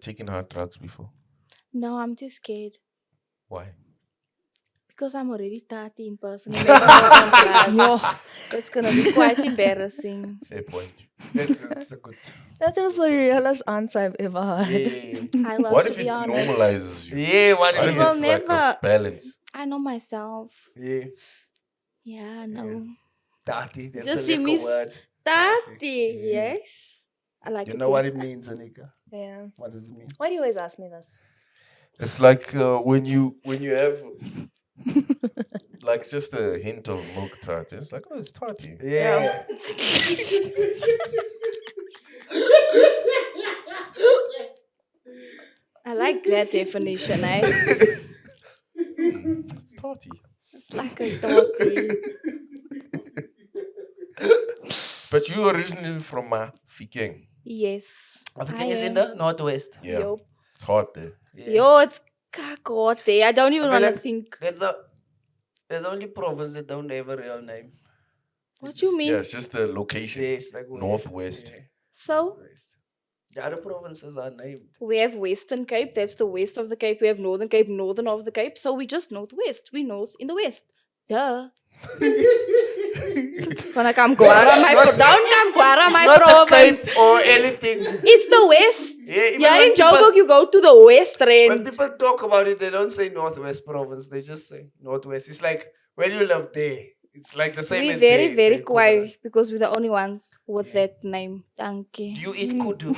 taken hard drugs before? No, I'm too scared. Why? Because I'm already 30 in person. And never got on drugs. It's gonna be quite embarrassing. Fair point. It's a good. That was the realest answer I've ever heard. Yeah. I love What to if be it honest. normalizes you? Yeah, what What it if will it's like a never- balance? I know myself. Yeah. Yeah, no. Tati, that's Just a see me lekker word. 30, yes. I like You it. know what it means, Anika? Yeah. What does it mean? Why do you always ask me this? It's like when you have like just a hint of milk tart. It's like, oh, it's tarty. Yeah. I like that definition, eh? It's tarty. It's like a doggy. But you originally from Fikeng. Yes. African I is in am. the northwest. Yeah. Yup. It's hot there. Yeah. Yo, it's kakot there. I don't even I feel want to like think. There's only province that don't have a real name. What you mean? Yeah, it's just the location. Yes, like Northwest. Yeah. So, Northwest. The other provinces are named. we have Western Cape. That's the west of the Cape. We have Northern Cape, northern of the Cape. So, we just northwest. We north in the west. Duh. When I come Guara, don't come Guara, It's my not the province. Cape or anything. It's the west. Yeah, even Yeah, when in people- Joburg, you go to the west When end. people talk about it, they don't say Northwest province. They just say Northwest. It's like when you live there. It's like the same We're as very, there, very it's like quiet because we're the only ones with that name. Thank you. Do you eat kudu?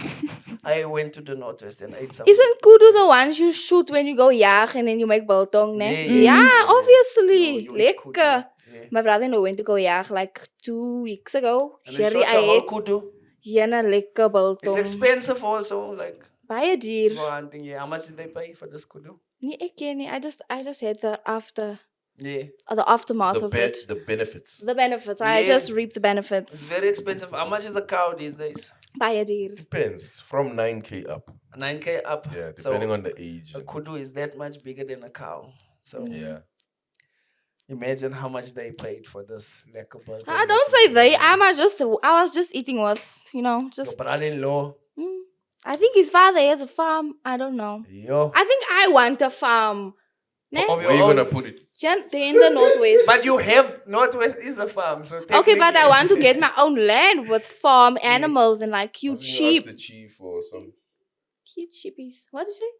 I went to the Northwest and ate some. Isn't kudu the ones you shoot when you go jag and then you make biltong, ne? Yeah, obviously. No, you eat kudu. Lekker. Yeah. My brother-in-law went to go jag like 2 weeks ago. And they Sherry, shot the I whole ate kudu. jena lekker It's biltong. expensive also. Like, Baie duur. for hunting, yeah. How much did they pay for this kudu? Nee, ek ken nie. I just had the Yeah. aftermath of it. The benefits. The benefits. I Yeah. just reap the It's benefits. very expensive. How much is a cow these days? Baie duur. Depends. From 9K up. 9K up. Yeah, So depending on the age. a kudu is that much bigger than a cow. So Yeah. imagine how much they paid for this lekker burger. I don't say they. I was just eating with, Your just. brother-in-law. I think his father has a farm. I don't know. Yo. I think I want a farm. Ne? Of Where your you own. gonna put it? They're in the northwest. But you have Northwest is a farm, so Okay, but I technically- want to get my own land with farm animals and like cute Wasn't you sheep. ask the chief or some. Cute sheepies. What did you say?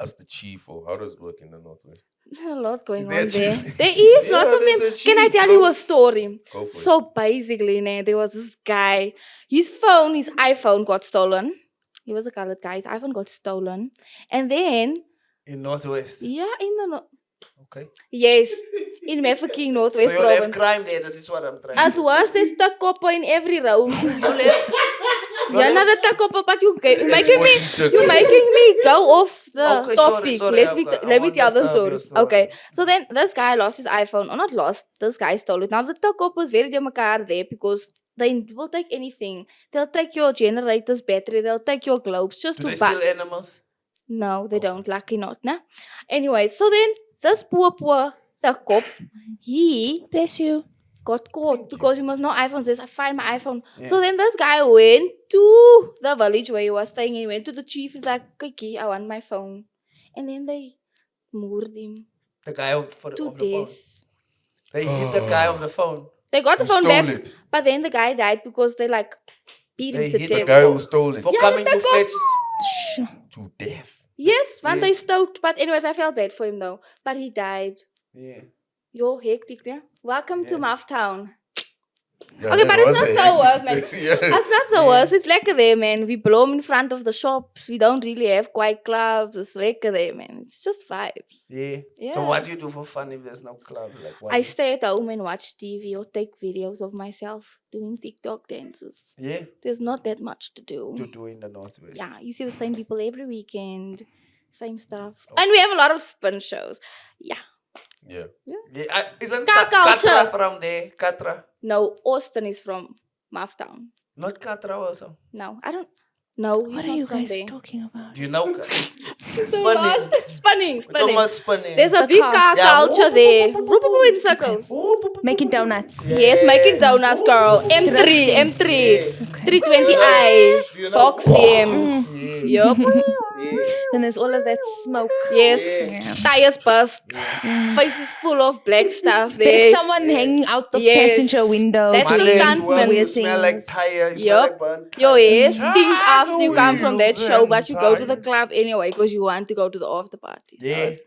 Ask the chief or how does it work in the Northwest? There's a lot going Is on there a there. chief? There is Yeah, lots of there's them. a Can I chief, tell you bro. a story? Go for So basically, there was this guy. His iPhone got stolen. He was a colored guy. His iPhone got stolen. And then, in Northwest. yeah, in the... Okay. Yes, in Mafeking, So Northwest you'll have Province. crime there, this is what I'm trying At to worst, there's takopa in every round. You'll have Yeah, another takopa, but you're making me, Exporting you're making me go off the Okay, topic. sorry, let me, I let me won't tell the disturb story. your story. Okay, so then this guy lost his iPhone, or not lost. This guy stole it. Now the takopa was very demakar there because they will take anything. They'll take your generator's battery. They'll take your globes just Do to they buy. steal animals? No, they don't. Lucky not, nah. Anyway, so then this poor takop, he Bless you. got caught because he must know iPhone. Says, I find my iPhone. So then this guy went to the village where he was staying. He went to the chief. He's like, Kiki, I want my phone. And then they murdered him The guy of to the phone. death. They hit the guy of the phone. They got the Who phone stole back, it? but then the guy died because they like beat him They to hit the death. Guy who stole it For Yeah, coming the to takop. fetch. to death. Yes, one they Yes. stole. But anyways, I felt bad for him though. But he died. Yeah. Yo, hectic, yeah? Welcome to Yeah. Mouthtown. Yeah, Okay, that but it's was not a so hectic worse, man. story. Yeah. It's not so worse. It's lekker there, man. We blow in front of the shops. We don't really have quite clubs. It's lekker there, man. It's just vibes. Yeah. Yeah. So what do you do for fun if there's no club? Like what? I stay at home and watch TV or take videos of myself doing TikTok dances. Yeah. There's not that much to do. To do in the Northwest. Yeah, you see the same people every weekend. Same stuff. And we have a lot of spin shows. Yeah. Yeah. Yeah. Isn't Ka culture. Katra from there? Katra. No, Austin is from Mouthtown. Not Katra also. No, I don't. No, he's What are not you from guys there. talking about? Do you know? So lost. Spinning, We're talking spinning. about spinning. There's a The big car. car Yeah. culture there. In circles. Making donuts. Yes, making donuts, girl. M3, 320i, Do you know? box BM. Yeah. Yup. Then there's all of that smoke. Yes, Yeah. tires burst, faces full of black stuff. There's There. someone hanging out the Yes. passenger window. That's the Monday at stuntman. work, you Weird smell like things. tire. You smell Yup. like burnt Yo, tire. yes, stink after you come from that wheels show, and but you go to the tires. club anyway because you want to go to the after party. So Yeah. it's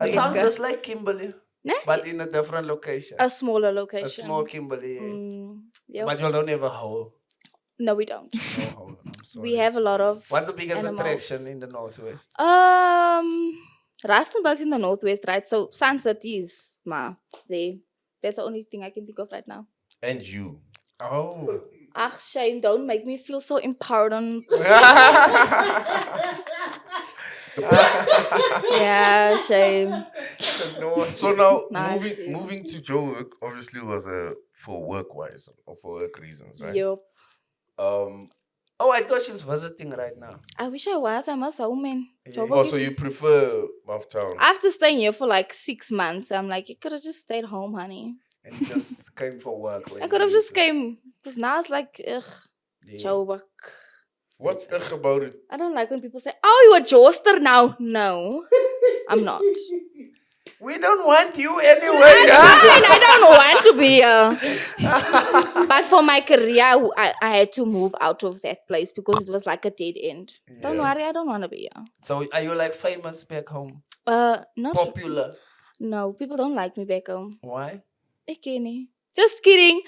It sounds Okay. just like Kimberley, Nah, but in a different location. a smaller A location. small Kimberley. Yeah. Yep. But you don't have a hole. No, we don't. No hole. I'm sorry. We have a lot of. What's the biggest animals. attraction in the Northwest? Rustenburg's in the northwest, right? So Sunset is there. That's the only thing I can think of right now. And you. Oh. Ah, shame! Don't make me feel so important. Yeah, shame. No. So now Nice. moving to Joburg obviously was for work wise or for work reasons, right? Yup. Oh, I thought she's visiting right now. I wish I was. I'm a man. Yeah. Oh, so you prefer Town? After staying here for like 6 months, I'm like, you could have just stayed home, honey. And you just came for work. I could have just came. Because now it's like, ugh, Joburg. What's about it? I don't like when people say, oh, you're a Joster now. No, I'm not. We don't want you anyway. Fine, I don't want to be here. But for my career, I had to move out of that place because it was like a dead end. Don't worry, I don't want to be here. So are you like famous back home? No, Popular? no, people don't like me back home. Why? Okay, just kidding.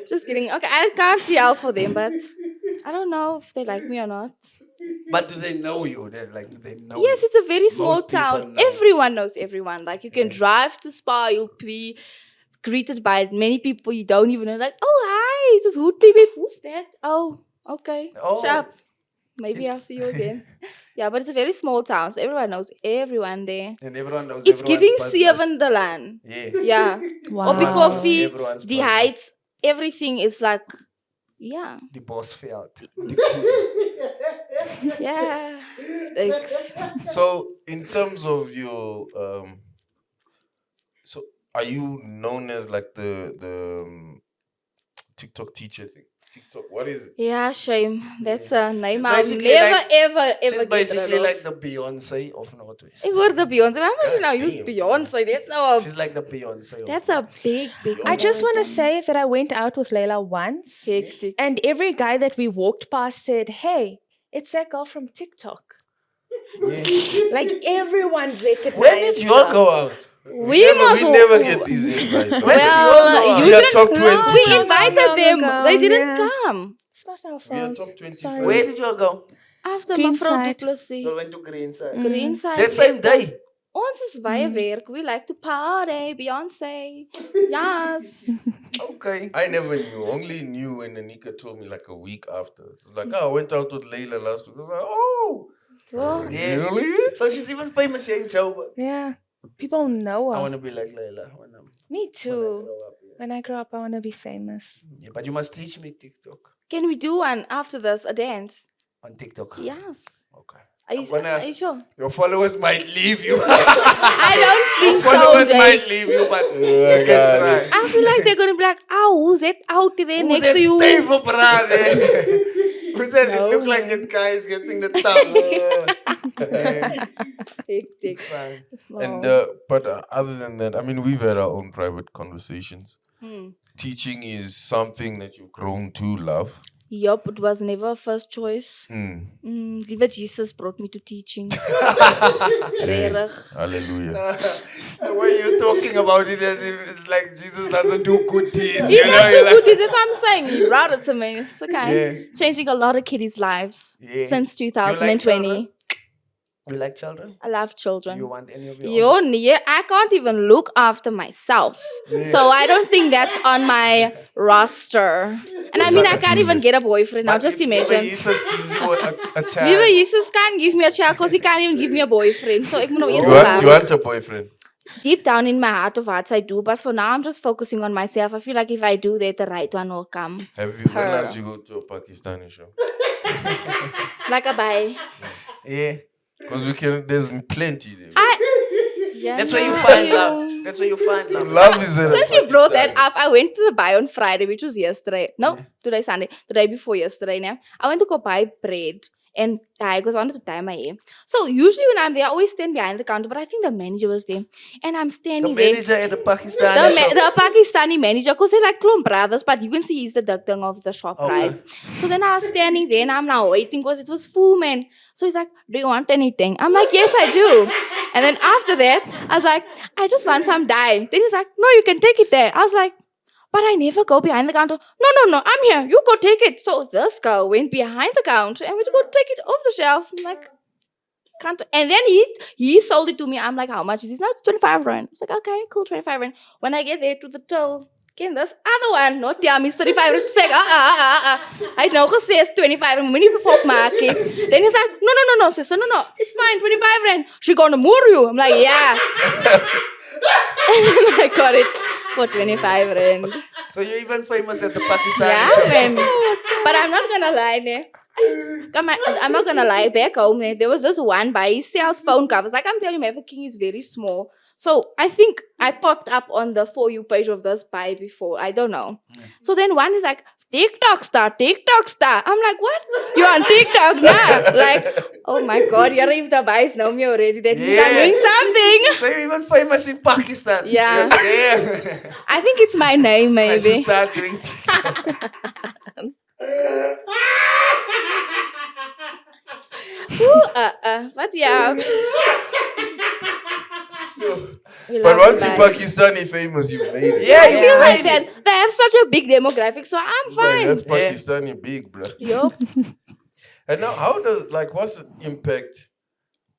Just kidding. Okay, I can't yell for them, but I don't know if they like me or not. But do they know you? Do they know Yes, you? it's a very small Most people town. know. Everyone knows everyone. Like you can drive to Spa, you'll be greeted by many people you don't even know. Like, oh hi, it's just Hood baby. Who's that? Oh, okay. Oh. Sharp. Maybe I'll It's- see you again. Yeah, but it's a very small town, so everyone knows everyone there. And everyone knows It's everyone's giving business. Sevendeland. Yeah. Yeah. Wow. Oppie Coffee, Everyone's the business. heights, everything is like, yeah, The boss felt. yeah. Thanks. So in terms of your so are you known as like the TikTok teacher thing? TikTok, what is it? Yeah, shame. That's a name She's I'll basically never, like- ever She's get rid basically of. like the Beyonce of Northwest. It's worth the Beyonce. Why would you now God use damn. Beyonce? That's no. She's like the Beyonce. That's a big. I just want to comparison. say that I went out with Laila once, Hectic. and every guy that we walked past said, "Hey, it's that girl from TikTok." Yes. Like everyone recognized. When did you all her. go out? We never get these invites. Well, we you are didn't. top 20. We No, invited no, them. no, They didn't yeah. come. It's not our We are fault. top 20 Sorry. Where did you all go? After Greenside. Mevrouw Duplessis. You went to Greenside. Greenside. That same day. Ons is baie werk. We like to party. Beyonce. Yes. Okay. I never knew. Only knew when Anika told me like a week after. It was like, oh, I went out with Laila last week. I was like, oh, Well, Yeah. really? So she's even famous here in Joburg. Yeah, people know I her. want to be like Laila when Me I too. grow up. Yeah. When I grow up, I want to be famous. Yeah, but you must teach me TikTok. can we do one after this? A dance? On TikTok. Yes. Okay. Are you, I'm gonna- are you sure? Your followers might leave you. I don't think so. followers might Jake. leave you, but Oh you my can God, try. this- I feel like they're gonna be like, "Oh, who's that out there Who's next that to you?" stay for brother? Who's that? No, It look like man. that guy is getting the tongue. Yeah, Hectic. it's fine. And Oh. but other than that, I mean, we've had our own private conversations. Hmm. Teaching is something that you've grown to love. Yup, it was never a first choice. Lieber Jesus brought me to teaching. Regtig. Hallelujah. The way you're talking about it as if it's like Jesus doesn't do good deeds. He You know, does you're do like, good deeds. That's what I'm saying. He brought it to me. It's okay. Yeah. Changing a lot of kiddies' lives Yeah. since You like 2020. children? You like children? I love Do children. you want any of your own? I can't even look after myself. So I don't think that's on my roster. And I mean, I can't even get a boyfriend now. But Just if imagine. Jesus gives you a child. Lieber Jesus can't give me a child because he can't even give me a boyfriend. So ik moet nou You eerst want, you wag. want a boyfriend? Deep down in my heart of hearts, I do. But for now, I'm just focusing on myself. I feel like if I do that, the right one will come. Have you, when Her. last you go to a Pakistani show? Like a bye. Yeah. Because there's plenty there. Yeah, That's where you no, find love. That's where you find love. Love is in Since you brought that Pakistan. up, I went to the buy on Friday, which was yesterday. No, today Sunday. The day before yesterday now. I went to go buy bread and tie because I wanted to tie my hair. So usually when I'm there, I always stand behind the counter, but I think the manager was there. And I'm The standing there. manager at the Pakistani shop. The Pakistani manager, because they're like clone brothers, but you can see he's the duckling of the shop, Okay. right? So then I was standing there and I'm now waiting because it was full, man. So he's like, do you want anything? I'm like, yes, I do. And then after that, I was like, I just want some dye. Then he's like, no, you can take it there. I was like, but I never go behind the counter. No, I'm here. You go take it. So this girl went behind the counter and went to go take it off the shelf. I'm like, can't. And then he sold it to me. I'm like, how much is this? No, it's 25 rand. It's like, okay, cool, 25 rand. When I get there to the till, again, this other one, not tell me it's 35 rand. It's like, I know who says 25 rand. When you fuck market. Then he's like, no, sister, no, it's fine, 25 rand. She gonna murder you. I'm like, yeah. And then I got it for 25 rand. So you're even famous at the Pakistani Yeah, shop. man. But I'm not gonna lie, ne. I'm not gonna lie. Back home, ne, there was this one guy. He sells phone covers. Like I'm telling you, my king is very small. So I think I popped up on the For You page of this buy before. I don't know. So then one is like, TikTok star. I'm like, what? You're on TikTok now? Like, oh my God, yeah, if the buys know me already, that means I'm Yeah. doing something. So you're even famous in Pakistan. Yeah. Yeah. I think it's my name, I should maybe. start doing TikTok. But yeah. We But love once you're Dubai. Pakistani famous, you made it. Yeah, I you feel made like it. that. They have such a big demographic, so I'm Like, fine. that's Yeah. Pakistani big, bro. Yup. And now, how does what's the impact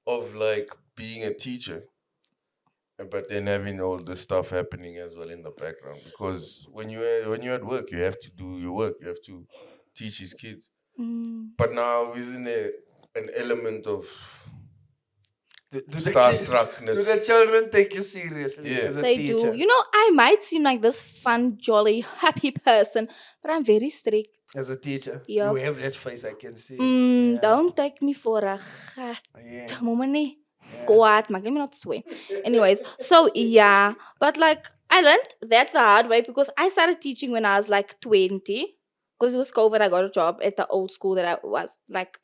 of like being a teacher, but then having all this stuff happening as well in the background? Because when you're at work, you have to do your work. You have to teach his kids. Mm. But now, isn't there an element of Do the kids- starstruckness? Do the children take you seriously Yeah. as a They teacher? do. You know, I might seem like this fun, jolly, happy person, but I'm very strict. As a teacher, Yup. you have that face, I can see. Yeah. Don't take me for a gat. Yeah. Mama nie. Kwaad, maar let me not swear. Anyways, so yeah. But like, I learned that the hard way because I started teaching when I was like 20. Because it was COVID, I got a job at the old school that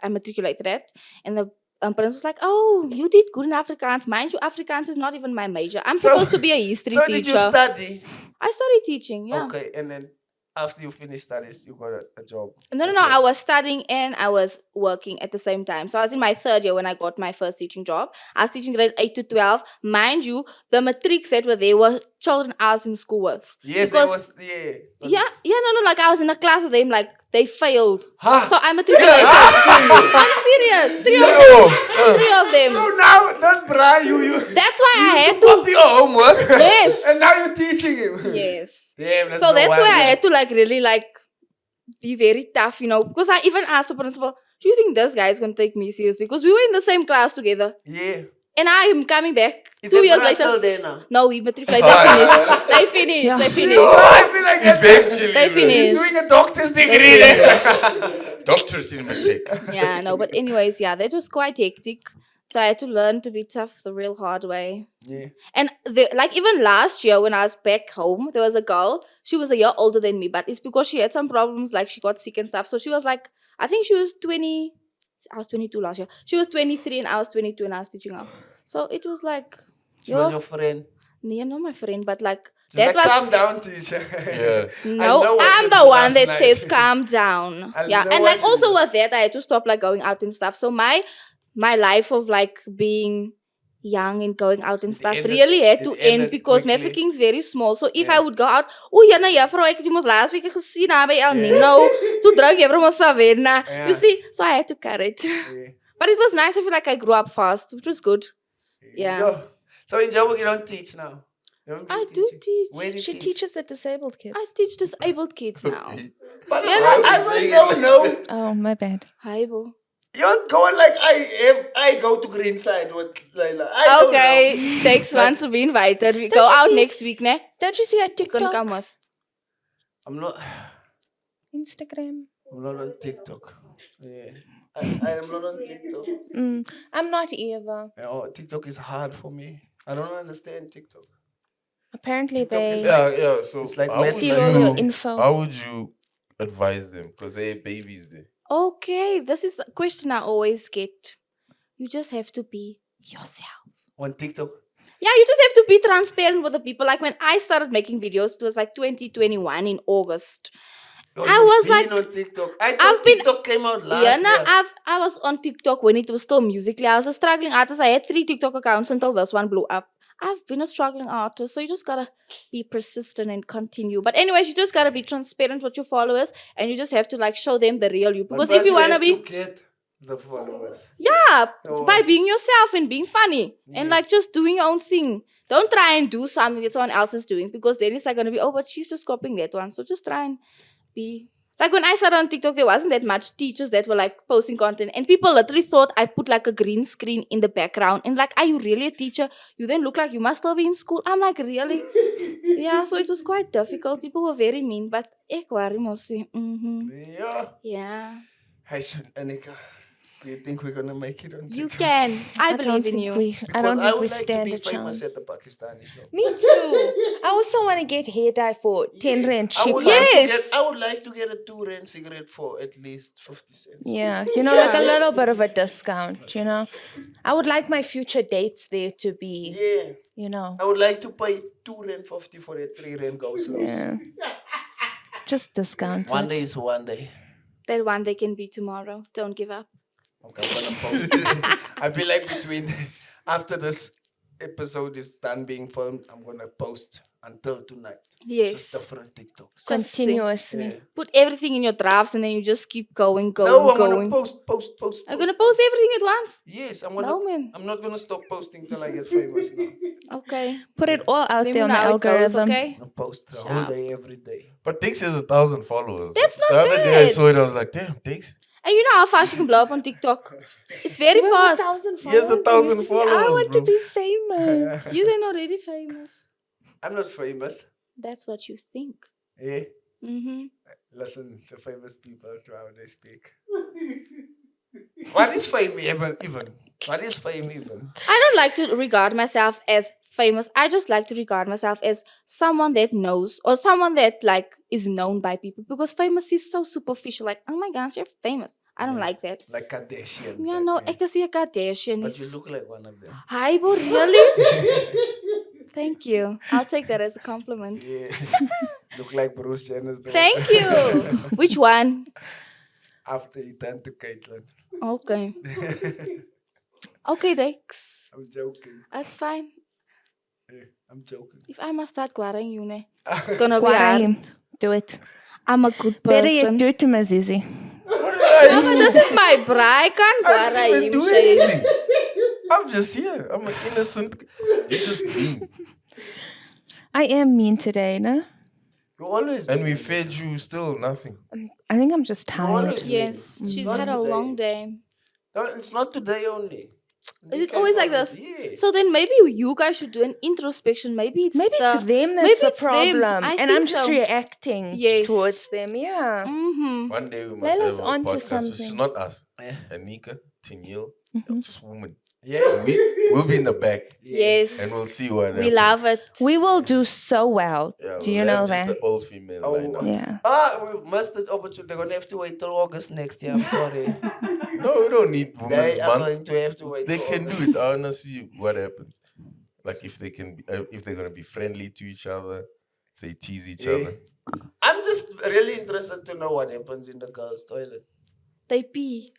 I matriculated at. And the principal was like, oh, you did good in Afrikaans. Mind you, Afrikaans is not even my major. I'm So- supposed to be a history So teacher. did you study? I studied teaching, yeah. Okay, and then after you finished studies, you got a job. No, I was studying and I was working at the same time. So I was in my third year when I got my first teaching job. I was teaching grade 8 to 12. Mind you, the matric set where there were children I was in school with. Yes, Because- there was. Yeah. No, like I was in a class with them, like they failed. Huh? So I matriculated. I'm serious. Three of them. So now that's Brian. You That's why I had copy to. your homework. Yes. And now you're teaching him. Yes. Damn, that's So that's wild, why I yeah. had to like really like be very tough, you know, because I even asked the principal, do you think this guy is going to take me seriously? Because we were in the same class together. Yeah. And I am coming back Is 2 that years Bra later. still there now? No, we matriculated. They finished. Yeah. They Oh, finished. I feel like that's- Eventually, They bro. he's finished. doing a doctor's They degree there. finished. Doctors in matric. Yeah, no, but anyways, yeah, that was quite hectic. So I had to learn to be tough the real hard way. Yeah. And like even last year when I was back home, there was a girl. She was a year older than me, but it's because she had some problems, like she got sick and stuff. So she was like, I think she was 20. I was 22 last year. She was 23 and I was 22 and I was teaching her. So it was like, She was your friend. yeah, not my friend, but like She's that like, was calm down, teacher. Yeah. no. know what I'm you the did one last that night. says calm down. I Yeah, know and what like you also did. with that, I had to stop like going out and stuff. So my life of like being young and going out and stuff ended- really had to it end ended because my quickly. is very small. So if Yeah. I would go out, juffrou, ek het mos laas week gesien daar by El Nino. Toe druk jy mos Savannah. Yeah. You see, so I had to cut it. Yeah. But it was nice. I feel like I grew up fast, which was good. Yeah. Yo. So in Joburg, you don't teach now? You don't I do do teaching? teach. Where do you She teach? teaches the disabled kids. I teach disabled kids now. But Yeah, I was so no. Oh, my bad. Hi, bo. You're going like I go to Greenside with Laila. I don't know. Okay, thanks once to be invited. We go you out see- next week, ne? Don't you see our You can come TikToks? with. I'm not Instagram. on TikTok. Yeah. I am not on TikTok. I'm not either. Oh, TikTok is hard for me. I don't understand TikTok. Apparently TikTok is they Yeah. So It's like how would steal all your you info. how would you advise them? Because they're babies there. Okay, this is a question I always get. You just have to be yourself. on TikTok. Yeah, you just have to be transparent with the people. Like when I started making videos, it was like 2021 in August. Oh, I you've was been like, on TikTok. I thought I've been TikTok came out last yeah, no, year. I was on TikTok when it was still Musically. I was a struggling artist. I had 3 TikTok accounts until this one blew up. I've been a struggling artist, so you just gotta be persistent and continue. But anyways, you just gotta be transparent with your followers, and you just have to like show them the real you. But Because first if you wanna have be to get the followers. yeah, So, by being yourself and being funny and Yeah. like just doing your own thing. Don't try and do something that someone else is doing because then it's like gonna be, oh, but she's just copying that one. So just try and be like when I started on TikTok, there wasn't that much teachers that were like posting content, and people literally thought I put like a green screen in the background and like, are you really a teacher? You then look like you must still be in school. I'm like, really? Yeah, so it was quite difficult. People were very mean, but ek worry mosie. Yeah. Yeah. Hey, Anika, do you think we're gonna make it on You TikTok? can. I don't believe in think you. I Because don't I think we would like to stand be a famous chance. at the Pakistani show. Me too. I also want to get hair dye for 10 rand I would cheaper. like to Yes. get. I would like to get a 2 rand cigarette for at least 50 cents. Yeah, like a Yeah. little bit of a discount, I would like my future dates there to be, Yeah. I would like to pay 2 rand 50 for a 3 rand go slows. yeah. Just discount One it. day is one day. That one day can be tomorrow. Don't give up. Okay, I'm gonna post it. I feel like after this episode is done being filmed, I'm gonna post until tonight. Yes. Just different TikToks. Continuously. Yeah. Put everything in your drafts and then you just keep going. No, I'm going. gonna post. I'm gonna post everything at once. Yes, No, man. I'm not gonna stop posting till I get famous now. Okay. Put it all out Let me there on know the how it goes, algorithm. okay? I'm gonna post the whole Sharp. day, every day. But Tix has 1,000 followers. That's not The other day I bad. saw it, I was like, damn, Tix. And you know how fast you can blow up on TikTok? It's very fast. He has 1,000 I followers, want to bro. be famous. You then already famous. I'm not famous. That's what you think. Yeah. Mm-hmm. Listen to famous people to how they speak. What is fame even? What is fame even? I don't like to regard myself as famous. I just like to regard myself as someone that knows or someone that like is known by people because famous is so superficial. Like, oh my gosh, you're famous. I don't like that. Like Kardashian. Yeah, type, no, yeah. ek is nie 'n Kardashian But is. you look like one of them. Hi, bo, really? Thank you. I'll take that as a compliment. Yeah. Look like Bruce Jenner's daughter. Thank you. Which one? After he turned to Caitlyn. Okay. Okay, Dex. I'm joking. That's fine. Yeah, I'm joking. If I must start guarding you, ne, it's gonna be Guara hard. him. Do it. I'm a good Better yet, person. do it to Mazizi. What did I No, do? but this is my bra. I can't I guara didn't even him. do Shane. anything. I'm just here. I'm an innocent. You're just mean. I am mean today, no? You always And mean. we fed you still nothing. I think I'm just tired. always- Yes, It's she's not had a today. long day. No, it's not today only. Is it always like this? Yeah. So then maybe you guys should do an introspection. Maybe it's Maybe it's them that's maybe the it's them. problem. I And think I'm just so. reacting Yes. towards them. Yeah. Mm-hmm. One day we must Laila's have a onto podcast. It's something. not us. Yeah. Anika, Tiniel, Mhm. just women. Yeah. We'll be in the back Yes. and we'll see what We happens. love it. We will do so well. Yeah, Do you we'll know have just that? the all female Oh. lineup. Yeah. We've missed this opportunity. They're gonna have to wait till August next year. I'm sorry. No, we don't need Women's They are Month. going to have to wait. They till can August. do it. I wanna see what happens. Like if they can, if they're gonna be friendly to each other, if they tease each Yeah. other. I'm just really interested to know what happens in the girls' toilet. They pee.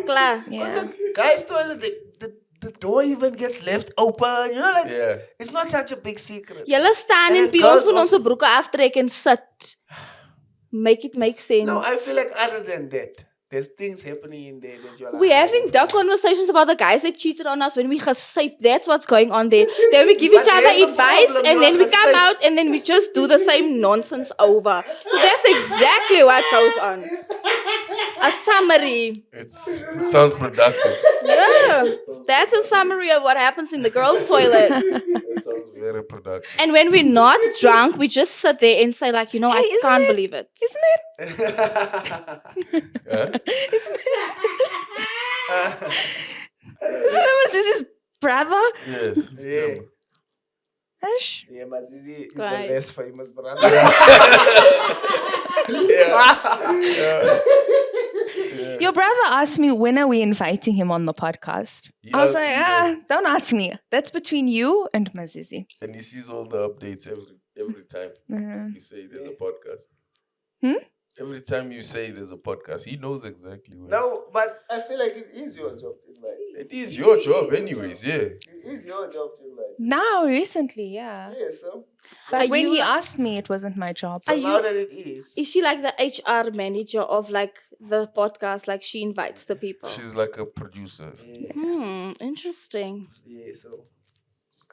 Klaar. Yeah. Guys' toilet, the door even gets left open. You know, like Yeah. it's not such a big secret. Julle staan En en dan pee ons girls van also- onze broeke aftrek en sit. Make it make sense. No, I feel like other than that, there's things happening in there that you're like. We having dark conversations about the guys that cheated on us when we gesyp. That's what's going on there. Then we give But each other here's the advice problem, and you then are we come gesyp. out and then we just do the same nonsense over. So that's exactly what goes on. A summary. It sounds productive. Yeah. That's a summary of what happens in the girls' toilet. It sounds very productive. And when we're not drunk, we just sit there and say, like, you know, I Hey, isn't can't it- believe it. Isn't it? Yeah? Isn't that Mazizi's brother? Yeah. It's Yeah. terrible. Hush. Yeah, Mazizi is Right. the less famous brother. Your brother asked me when are we inviting him on the podcast. He I was asked like, you that. don't ask me. That's between you and Mazizi. And he sees all the updates every time Mhm. you say there's a podcast. Hmm? Every time you say there's a podcast, he knows exactly what. No, but I feel like it is your job to invite. It is your job, anyways. Yeah. It is your job to invite. Now, recently, yeah. Yeah, so But Are when you he like- asked me, it wasn't my job. so Are now you- that it is, Is she like the HR manager of like the podcast? Like she invites the people. She's like a producer. yeah, Interesting. yeah, so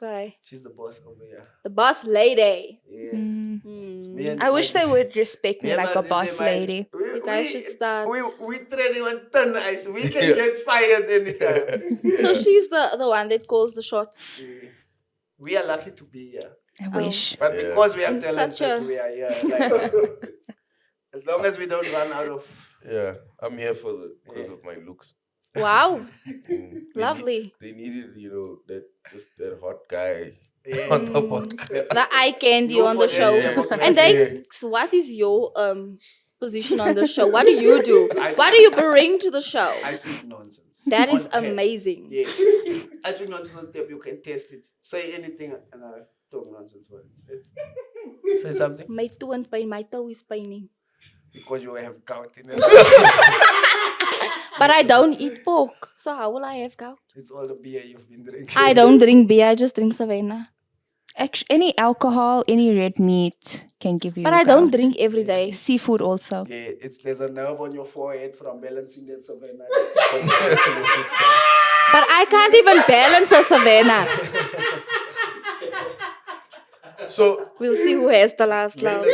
Okay. she's the boss over here. The boss lady. Yeah. Mm. Me and I wish they Mazizi- would respect me me and like a Mazizi boss might- lady. You guys should start. We treading on thin ice. We can Yeah. get fired anytime. So she's the one that calls the shots. Yeah. We are lucky to be here. I Oh. wish. But Yeah. because we are In talented, such a- we are here. Like, as long as we don't run out of. Yeah, I'm here because of my looks. Wow. Mm. Lovely. They needed, that hot guy Yeah. on the podcast. The eye candy You on the for show. the And they, so what is your position on the show? What do you do? What do you bring to the show? I speak nonsense. That is On tape. amazing. Yes. I speak nonsense on tape. You can test it. Say anything and I talk nonsense. Say something. My toe and pain, my toe is paining. Because you have gout in it. But I don't eat pork. So how will I have gout? It's all the beer you've been drinking. I don't drink beer, I just drink Savannah. Actually, any alcohol, any red meat can give you. But I don't gout. drink every day. Seafood also. Yeah, there's a nerve on your forehead from balancing that savannah. It's completely hooked up. But I can't even balance a Savannah. So, We'll see who has the last Laila, laugh.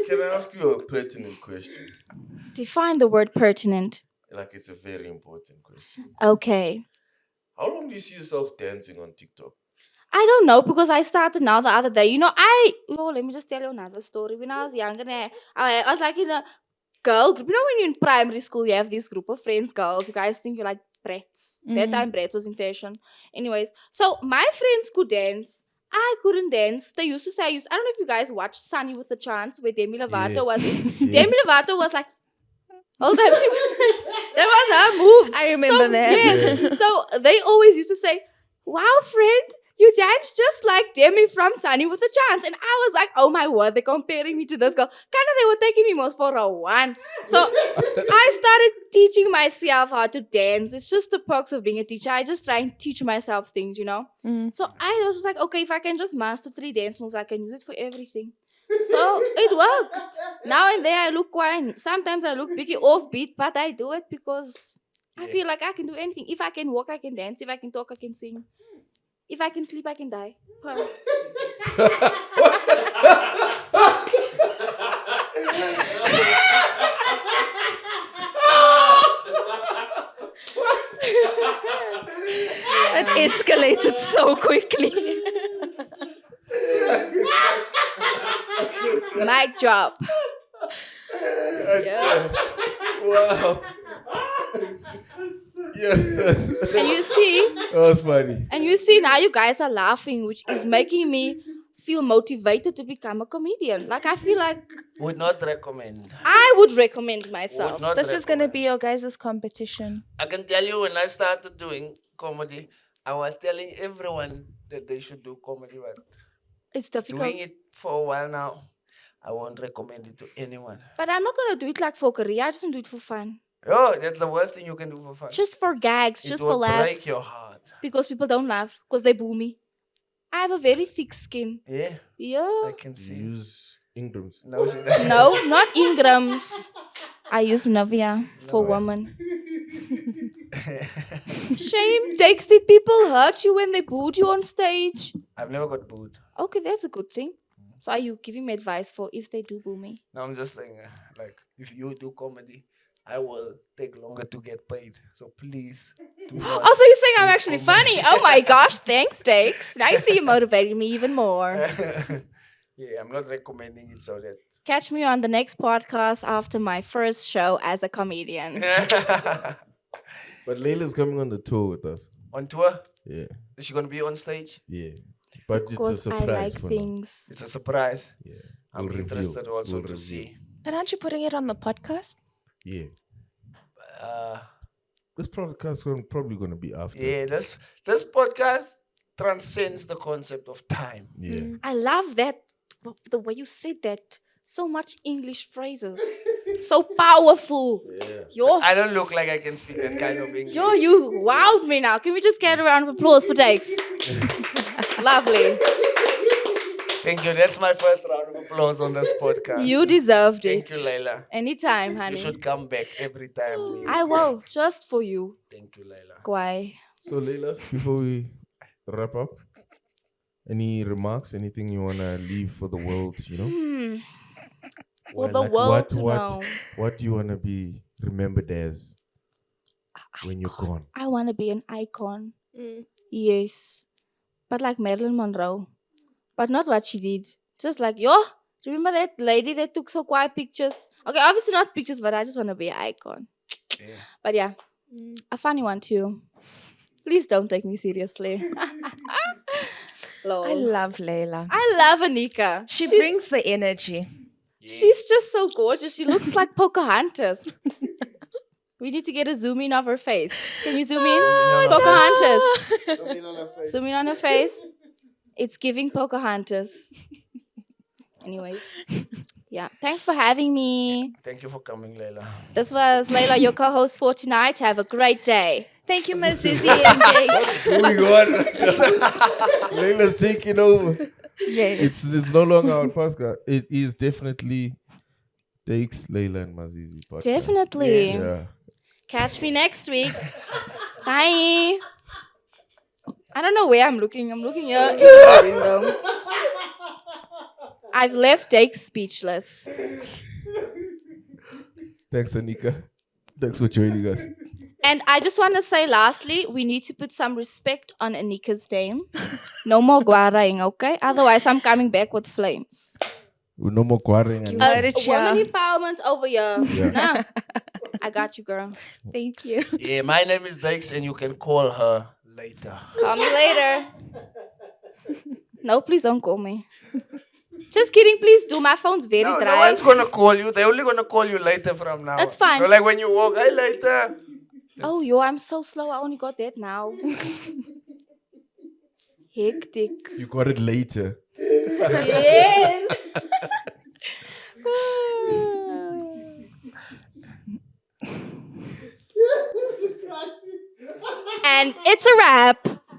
can I ask you a pertinent question? Define the word pertinent. Like, it's a very important question. Okay. How long do you see yourself dancing on TikTok? I don't know because I started now the other day. Let me just tell you another story. When I was younger, I was like in a girl group. You know, when you're in primary school, you have this group of friends, girls. You guys think you're like brats. That Mhm. time, brats was in fashion. Anyways, so my friends could dance. I couldn't dance. They used to say, I don't know if you guys watched Sunny with a Chance, where Demi Lovato Yeah. was in. Yeah. Demi Lovato was like, all the time she was, that was her moves. I remember that. Yes. So they always used to say, wow, friend, you dance just like Demi from Sunny with a Chance. And I was like, oh my word, they're comparing me to this girl. Kind of, they were taking me most for a one. So I started teaching myself how to dance. It's just the perks of being a teacher. I just try and teach myself things, Mm. So I was like, okay, if I can just master 3 dance moves, I can use it for everything. So it worked. Now and then I look quiet. Sometimes I look biggie offbeat, but I do it because I feel like I can do anything. If I can walk, I can dance. If I can talk, I can sing. If I can sleep, I can die. Huh. That escalated so quickly. Mic drop. Yeah. Wow. Yes. And you see, That was funny. now you guys are laughing, which is making me feel motivated to become a comedian. Like I feel like Would not recommend. I would recommend myself. Would not This is going to recommend. be your guys' competition. I can tell you when I started doing comedy, I was telling everyone that they should do comedy, but It's difficult. doing it for a while now, I won't recommend it to anyone. But I'm not gonna do it like for career. I just want to do it for fun. Oh, that's the worst thing you can do for fun. Just for gags, It just will for laughs. break your heart. Because people don't laugh. Because they boo me. I have a very thick skin. Yeah, Yeah. I can see. Use Ingrams. No, she doesn't. No, not Ingrams. I use Navia for women. Shame takes. Did people hurt you when they booed you on stage? I've never got booed. Okay, that's a good thing. So are you giving me advice for if they do boo me? No, I'm just saying, like, if you do comedy, I will take longer to get paid. So please do not. Also, you're saying I'm actually funny. Oh my gosh, thanks, Dex. Now you see you motivating me even more. Yeah, I'm not recommending it so that. Catch me on the next podcast after my first show as a comedian. But Layla's coming on the tour with us. On tour, Yeah. is she gonna be on stage? Yeah. But it's a Because I surprise like for now. things. It's a surprise. Yeah. I'm We'll interested reveal. also We'll to reveal. see. But aren't you putting it on the podcast? Yeah. Uh, This podcast is probably going to be after. yeah, this podcast transcends the concept of time. Yeah. I love that. The way you said that. So much English phrases. So powerful. Yeah. Yo. I don't look like I can speak that kind of English. Yo, you wowed me now. Can we just get a round of applause for Jakes? Lovely. Thank you. That's my first round of applause on this podcast. You deserved it. Thank you, Laila. Anytime, You honey. should come back every time. I will, just for you. Thank you, Laila. Kwai. So, Laila, before we wrap up, any remarks, anything you want to leave for the world, you know? For Well, the like world to know. What do you want to be remembered as when you're gone? I want to be an icon. Mm. Yes. But like Marilyn Monroe. But not what she did. Just like, yo, remember that lady that took so quiet pictures? Okay, obviously not pictures, but I just want to be an icon. Yeah. But yeah, a funny one too. Please don't take me seriously. Lol. I love Layla. I love Anika. She brings the energy. She's just so gorgeous. She looks like Pocahontas. We need to get a zoom in of her face. Can you zoom in? Pocahontas. Zoom in on her face. It's giving Pocahontas. Anyways. Yeah. Thanks for having me. Thank you for coming, Laila. This was Laila, your co-host for tonight. Have a great day. Thank you, Ms. Zizzy and Jakes. Moving on. Laila's taking over. Yes. It's no longer our podcast. It is definitely Takes Laila and Mazizi podcast. Definitely. Yeah. Catch me next week. Bye. I don't know where I'm looking. I'm looking here in the window. I've left Jake speechless. Thanks, Anika. Thanks for joining us. And I just want to say lastly, we need to put some respect on Anika's name. No more guaraing, okay? Otherwise, I'm coming back with flames. No more quarrying. You And heard it, Women yeah. empowerment over here. Yeah. Nah. I got you, girl. Thank you. Yeah, my name is Dakes and you can call her later. Call me later. No, please don't call me. Just kidding, please do. My phone's very No dry. one's gonna call you. They're only gonna call you later from now. That's fine. So like when you walk, hey later. Oh, yo, I'm so slow. I only got that now. Hectic. you got it later. Yes. And it's a wrap.